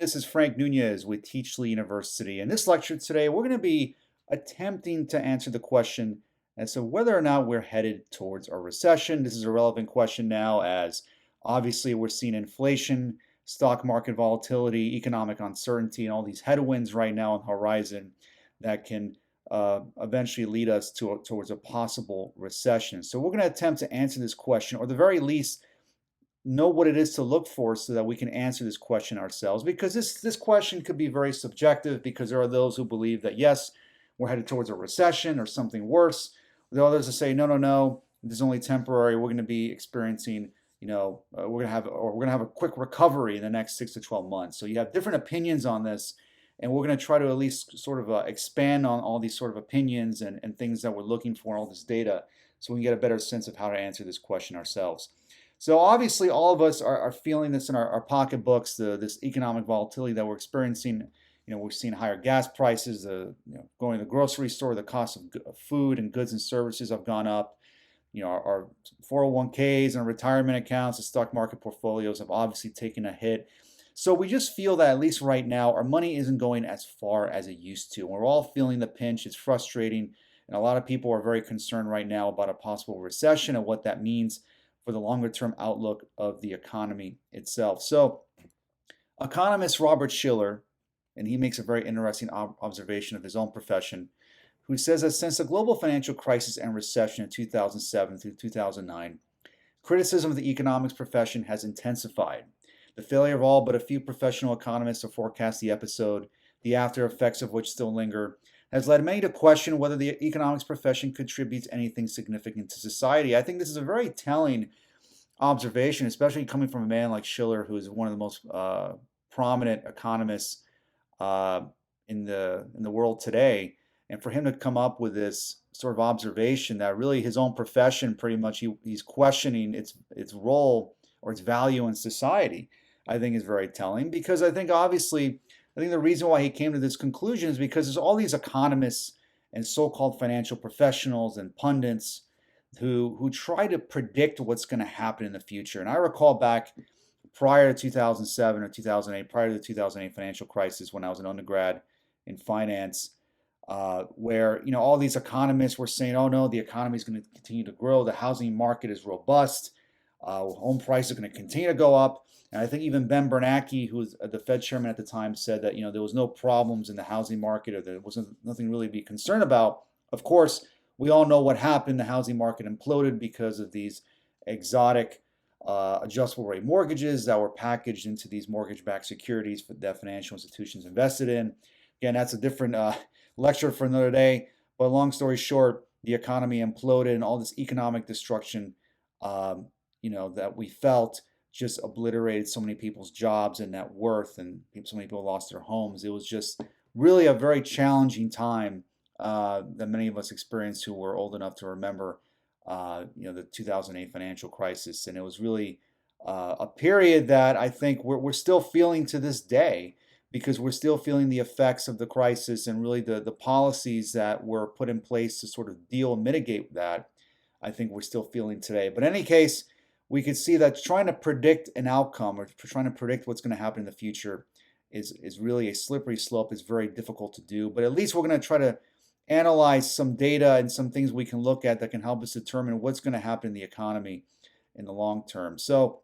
this is Frank Nunez with Teach Lee University. In this lecture today, we're going to be attempting to answer the question as to whether or not we're headed towards a recession. This is a relevant question now as obviously we're seeing inflation, stock market volatility, economic uncertainty, and all these headwinds right now on the horizon that can eventually lead us towards a possible recession. So we're going to attempt to answer this question, or at the very least, know what it is to look for so that we can answer this question ourselves, because this question could be very subjective, because there are those who believe that yes, we're headed towards a recession or something worse. There are others that say no, this is only temporary. We're going to be experiencing, we're going to have a quick recovery in the next 6 to 12 months. So you have different opinions on this, and we're going to try to at least sort of expand on all these sort of opinions and things that we're looking for in all this data, so we can get a better sense of how to answer this question ourselves. So obviously all of us are feeling this in our pocketbooks, this economic volatility that we're experiencing. We're seeing higher gas prices, going to the grocery store, the cost of food and goods and services have gone up. Our 401ks and retirement accounts, the stock market portfolios have obviously taken a hit. So we just feel that at least right now, our money isn't going as far as it used to. We're all feeling the pinch. It's frustrating. And a lot of people are very concerned right now about a possible recession and what that means for the longer term outlook of the economy itself. So economist Robert Shiller, and he makes a very interesting observation of his own profession, who says that since the global financial crisis and recession in 2007 through 2009, criticism of the economics profession has intensified. The failure of all but a few professional economists to forecast the episode, the after effects of which still linger, has led many to question whether the economics profession contributes anything significant to society. I think this is a very telling observation, especially coming from a man like Shiller, who is one of the most prominent economists in the world today. And for him to come up with this sort of observation that really his own profession, pretty much he's questioning its role or its value in society, I think is very telling, because I think the reason why he came to this conclusion is because there's all these economists and so-called financial professionals and pundits who try to predict what's going to happen in the future. And I recall back prior to 2007 or 2008, prior to the 2008 financial crisis, when I was an undergrad in finance, where all these economists were saying, oh no, the economy is going to continue to grow, the housing market is robust, home prices are going to continue to go up. And I think even Ben Bernanke, who was the Fed chairman at the time, said that there was no problems in the housing market, or there wasn't nothing really to be concerned about. Of course, we all know what happened. The housing market imploded because of these exotic adjustable rate mortgages that were packaged into these mortgage-backed securities that financial institutions invested in. Again, that's a different lecture for another day. But long story short, the economy imploded, and all this economic destruction, that we felt, just obliterated so many people's jobs and net worth, and so many people lost their homes. It was just really a very challenging time that many of us experienced who were old enough to remember, the 2008 financial crisis. And it was really a period that I think we're still feeling to this day, because we're still feeling the effects of the crisis, and really the policies that were put in place to sort of deal and mitigate that, I think we're still feeling today. But in any case, we could see that trying to predict an outcome, or trying to predict what's going to happen in the future, is really a slippery slope. It's very difficult to do. But at least we're going to try to analyze some data and some things we can look at that can help us determine what's going to happen in the economy in the long term. So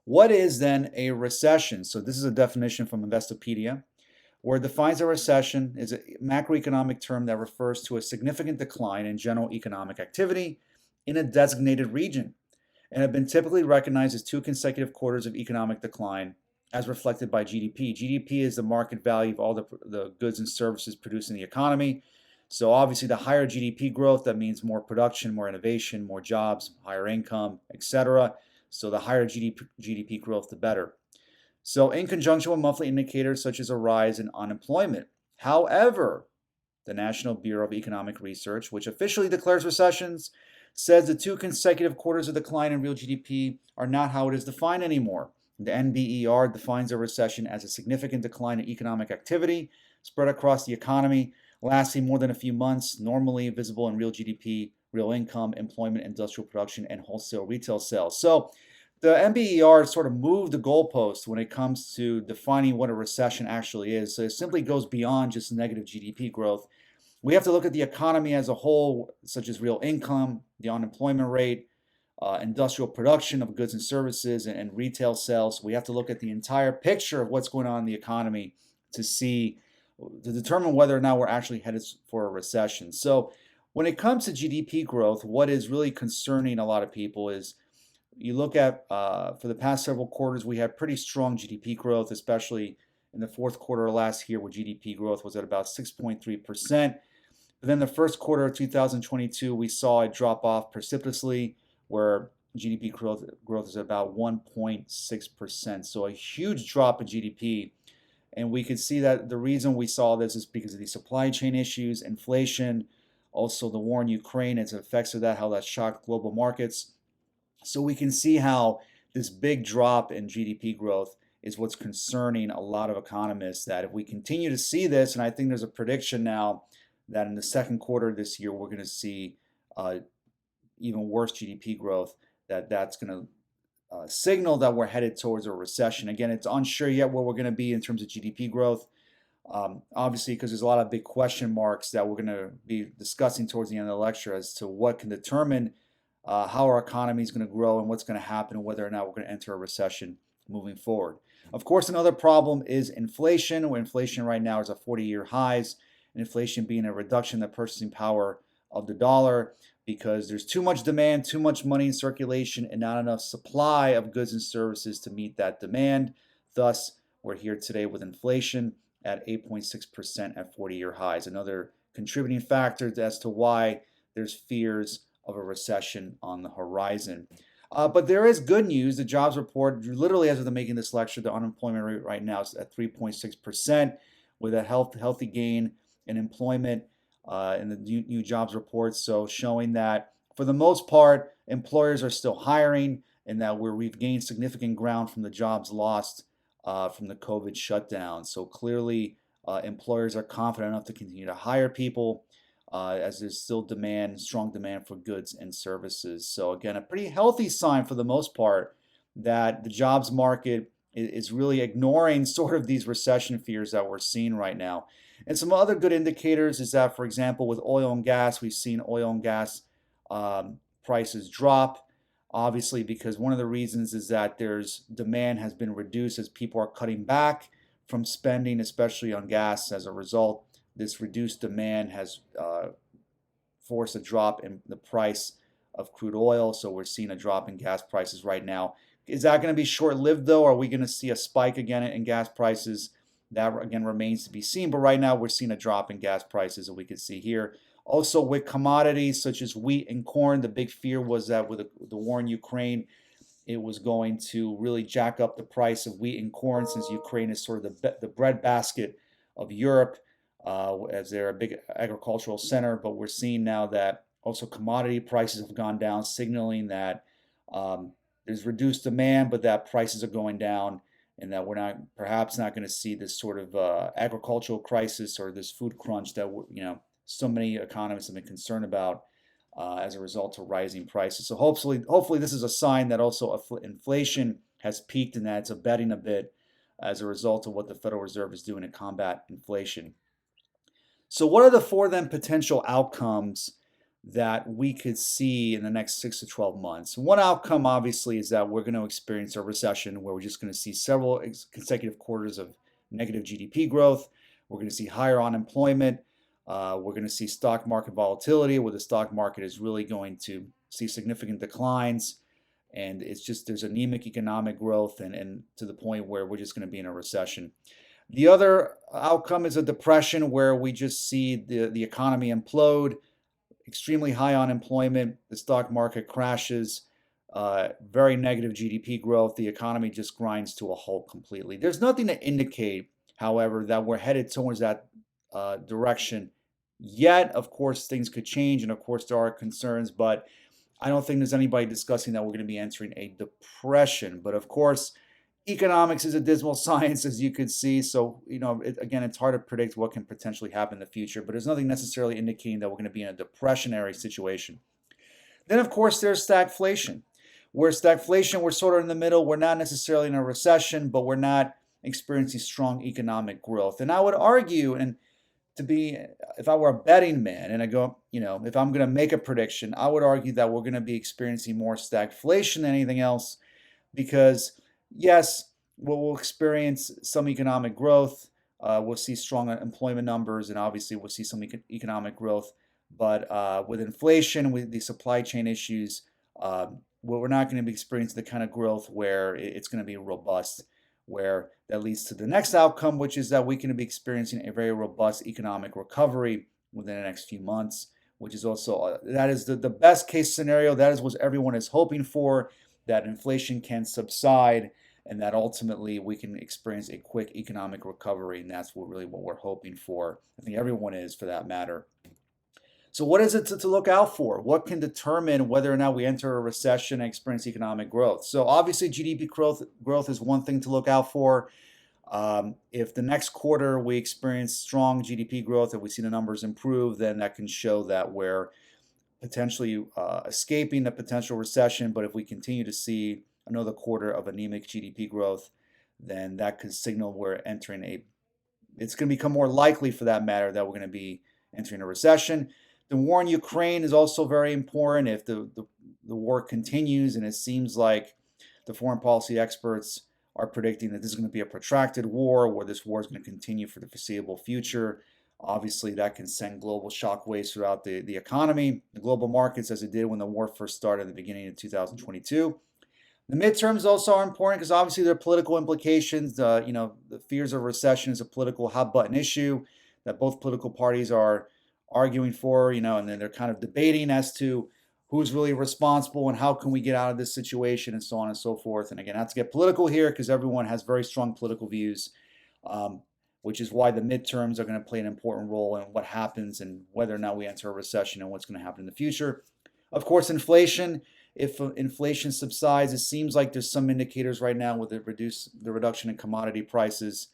what is then a recession? So this is a definition from Investopedia, where it defines a recession as a macroeconomic term that refers to a significant decline in general economic activity in a designated region, and have been typically recognized as 2 consecutive quarters of economic decline as reflected by GDP. GDP is the market value of all the goods and services produced in the economy. So obviously the higher GDP growth, that means more production, more innovation, more jobs, higher income, etc. So the higher GDP growth, the better. So in conjunction with monthly indicators such as a rise in unemployment. However, the National Bureau of Economic Research, which officially declares recessions, says the 2 consecutive quarters of decline in real GDP are not how it is defined anymore. The NBER defines a recession as a significant decline in economic activity spread across the economy, lasting more than a few months, normally visible in real GDP, real income, employment, industrial production, and wholesale retail sales. So The NBER sort of moved the goalpost when it comes to defining what a recession actually is. So it simply goes beyond just negative GDP growth. We have to look at the economy as a whole, such as real income, the unemployment rate, industrial production of goods and services, and retail sales. We have to look at the entire picture of what's going on in the economy to see, to determine whether or not we're actually headed for a recession. So when it comes to GDP growth, what is really concerning a lot of people is you look at for the past several quarters, we had pretty strong GDP growth, especially in the fourth quarter of last year, where GDP growth was at about 6.3%. But then the first quarter of 2022, we saw it drop off precipitously, where GDP growth is about 1.6%. So a huge drop in GDP. And we could see that the reason we saw this is because of the supply chain issues, inflation, also the war in Ukraine, its effects of that, how that shocked global markets. So we can see how this big drop in GDP growth is what's concerning a lot of economists, that if we continue to see this, and I think there's a prediction now that in the second quarter of this year, we're going to see even worse GDP growth, that's going to signal that we're headed towards a recession. Again, it's unsure yet where we're going to be in terms of GDP growth. Obviously, because there's a lot of big question marks that we're going to be discussing towards the end of the lecture as to what can determine how our economy is going to grow and what's going to happen and whether or not we're going to enter a recession moving forward. Of course, another problem is inflation, where inflation right now is at 40-year highs, and inflation being a reduction in the purchasing power of the dollar because there's too much demand, too much money in circulation, and not enough supply of goods and services to meet that demand. Thus, we're here today with inflation at 8.6% at 40-year highs. Another contributing factor as to why there's fears of a recession on the horizon. But there is good news. The jobs report, literally as of making this lecture, the unemployment rate right now is at 3.6%, with a healthy gain in employment in the new jobs report. So showing that for the most part, employers are still hiring, and that we've gained significant ground from the jobs lost from the COVID shutdown. So clearly, employers are confident enough to continue to hire people, as there's still strong demand for goods and services. So again, a pretty healthy sign for the most part that the jobs market is really ignoring sort of these recession fears that we're seeing right now. And some other good indicators is that, for example, with oil and gas, we've seen oil and gas prices drop, obviously, because one of the reasons is that demand has been reduced as people are cutting back from spending, especially on gas. As a result, this reduced demand has forced a drop in the price of crude oil. So we're seeing a drop in gas prices right now. Is that going to be short-lived, though? Are we going to see a spike again in gas prices? That, again, remains to be seen. But right now, we're seeing a drop in gas prices, that we can see here. Also, with commodities such as wheat and corn, the big fear was that with the war in Ukraine, it was going to really jack up the price of wheat and corn, since Ukraine is sort of the breadbasket of Europe, as they're a big agricultural center. But we're seeing now that also commodity prices have gone down, signaling that there's reduced demand, but that prices are going down, and that we're perhaps not going to see this sort of agricultural crisis or this food crunch that so many economists have been concerned about as a result of rising prices. So hopefully this is a sign that also inflation has peaked, and that it's abating a bit as a result of what the Federal Reserve is doing to combat inflation. So what are the four then potential outcomes that we could see in the next 6 to 12 months? One outcome, obviously, is that we're going to experience a recession, where we're just going to see several consecutive quarters of negative GDP growth. We're going to see higher unemployment. We're going to see stock market volatility, where the stock market is really going to see significant declines. And it's just, there's anemic economic growth, and to the point where we're just going to be in a recession. The other outcome is a depression, where we just see the economy implode, extremely high unemployment, the stock market crashes, very negative GDP growth, the economy just grinds to a halt completely. There's nothing to indicate, however, that we're headed towards that direction yet. Of course, things could change, and of course there are concerns, but I don't think there's anybody discussing that we're going to be entering a depression. But of course, economics is a dismal science, as you could see. So, again, it's hard to predict what can potentially happen in the future, but there's nothing necessarily indicating that we're going to be in a depressionary situation. Then, of course, there's stagflation, Where stagflation, we're sort of in the middle. We're not necessarily in a recession, but we're not experiencing strong economic growth. And I would argue, and to be, if I were a betting man and I go, if I'm going to make a prediction, I would argue that we're going to be experiencing more stagflation than anything else because, yes, we'll experience some economic growth. We'll see strong employment numbers, and obviously we'll see some economic growth. But with inflation, with the supply chain issues, we're not going to be experiencing the kind of growth where it's going to be robust, where that leads to the next outcome, which is that we can be experiencing a very robust economic recovery within the next few months, which is also, that is the best case scenario. That is what everyone is hoping for, that inflation can subside and that ultimately we can experience a quick economic recovery. And that's what we're hoping for. I think everyone is, for that matter. So what is it to look out for? What can determine whether or not we enter a recession and experience economic growth? So obviously GDP growth is one thing to look out for. If the next quarter we experience strong GDP growth and we see the numbers improve, then that can show that we're potentially escaping a potential recession. But if we continue to see another quarter of anemic GDP growth, then that could signal we're entering it's going to become more likely, for that matter, that we're going to be entering a recession. The war in Ukraine is also very important. If the war continues, and it seems like the foreign policy experts are predicting that this is going to be a protracted war, where this war is going to continue for the foreseeable future, obviously that can send global shockwaves throughout the economy, the global markets, as it did when the war first started at the beginning of 2022. The midterms also are important because obviously there are political implications. The fears of recession is a political hot button issue that both political parties are arguing for, and then they're kind of debating as to who's really responsible and how can we get out of this situation and so on and so forth. And again, not to get political here because everyone has very strong political views, which is why the midterms are going to play an important role in what happens and whether or not we enter a recession and what's going to happen in the future. Of course, inflation. If inflation subsides, it seems like there's some indicators right now with the reduction in commodity prices,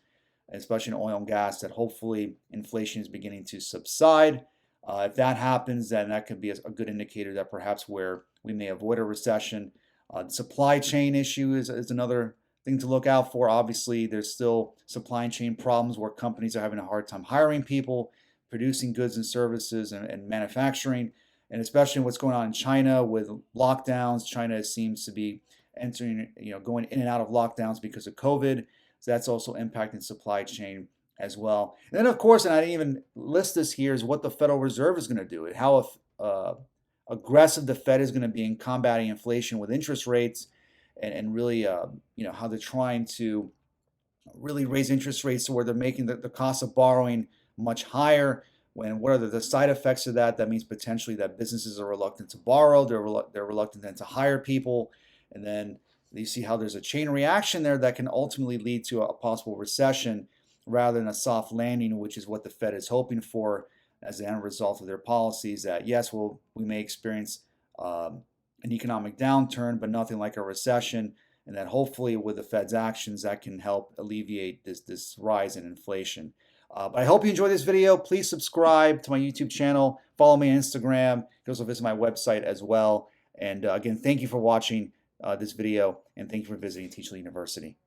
especially in oil and gas, that hopefully inflation is beginning to subside. If that happens, then that could be a good indicator that perhaps where we may avoid a recession. The supply chain issue is another thing to look out for. Obviously, there's still supply chain problems where companies are having a hard time hiring people, producing goods and services, and manufacturing. And especially what's going on in China with lockdowns. China seems to be going in and out of lockdowns because of COVID. So that's also impacting supply chain as well. And then, of course, and I didn't even list this here, is what the Federal Reserve is going to do. How aggressive the Fed is going to be in combating inflation with interest rates, and really, how they're trying to really raise interest rates to where they're making the cost of borrowing much higher. What are the side effects of that? That means potentially that businesses are reluctant to borrow. They're reluctant then to hire people, and then you see how there's a chain reaction there that can ultimately lead to a possible recession rather than a soft landing, which is what the Fed is hoping for as the end result of their policies. That yes, we may experience an economic downturn, but nothing like a recession, and that hopefully with the Fed's actions that can help alleviate this rise in inflation. But I hope you enjoyed this video. Please subscribe to my YouTube channel. Follow me on Instagram. You can also visit my website as well. And again, thank you for watching this video, and thank you for visiting Teachable University.